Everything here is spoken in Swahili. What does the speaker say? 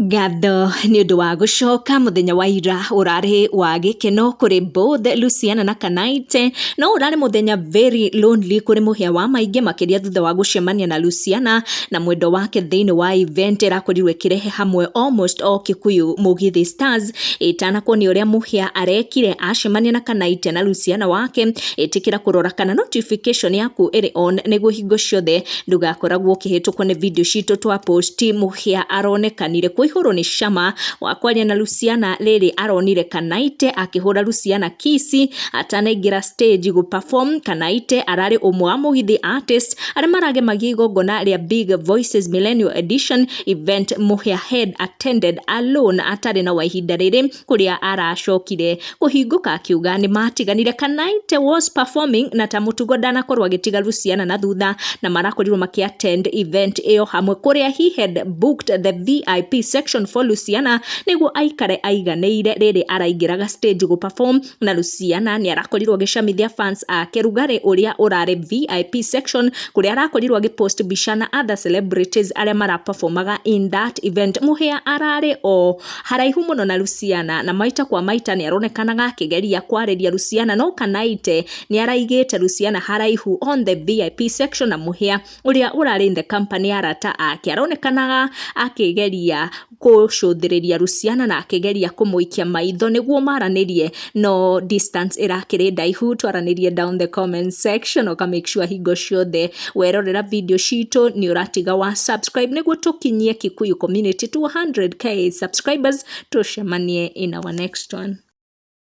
Ngatho nĩ ũndũ wa gũcoka mũthenya wa ira ũrarĩ wa gĩkeno kũrĩ both Luciana na Kanaite, no ũrarĩ mũthenya very lonely kũrĩ mũhĩa wa maingĩ makĩria thutha wa gũcemania na Luciana na mwendo wake thĩinĩ wa event ĩrakorirwo ĩkĩrehe hamwe almost all Kikuyu Mugithi Stars, ĩtanakuonio ũrĩa mũhĩa arekire acemania na Kanaite na Luciana wake. Ĩtĩkĩra kũrora kana notification yaku ĩrĩ on nĩguo hingo ciothe ndũgakoragwo ũkĩhĩtũkwo nĩ video citũ twa post. Mũhĩa aronekanire kũihũrwo nĩ cama wa kwaria na Luciana, rĩrĩ aronire Kanaite akĩhũra Luciana kisi atanaingĩra stage perform. Kanaite ararĩ ũmwe wa Mugithi artist arĩa maragemagia igongona rĩa Big Voices Millennial Edition event mũhĩa had attended alone atarĩ na wa ihinda rĩrĩ, kũrĩa aracokire kũhingũka akiuga nĩ matiganire. Kanaite was performing na ta mũtugo ndanakorwo agĩtiga Luciana na thutha, na marakorirwo attend event ĩyo hamwe, kũrĩa he had booked the VIP section for Luciana nĩguo aikare aiganĩire rĩrĩ araingĩraga stage perform, na Luciana nĩ arakorirwo agĩcamithia fans ake rugarĩ ũrĩa ũrarĩ VIP section, kũrĩa arakorirwo agĩpost mbica na other celebrities arĩa maraperformaga in that event. Mũhĩa ararĩ o haraihu mũno na Luciana, na maita kwa maita nĩ aronekanaga akĩgeria kwarĩria Luciana, no Kanaite nĩ araigĩte Luciana haraihu on the VIP section, na mũhĩa ũrĩa ũrarĩ in the company arata ake aronekanaga akĩgeria kũcũthĩrĩria Luciana na akĩgeria kũmũikia maitho nĩguo maranĩrie, no distance ĩrakĩrĩ ndaihu. Twaranĩrie down the comment section, oka make sure hingo ciothe werorera video citũ nĩ ũratiga wa subscribe nĩguo tũkinyie Kikuyu community 200k subscribers. Tucemanie in our next one.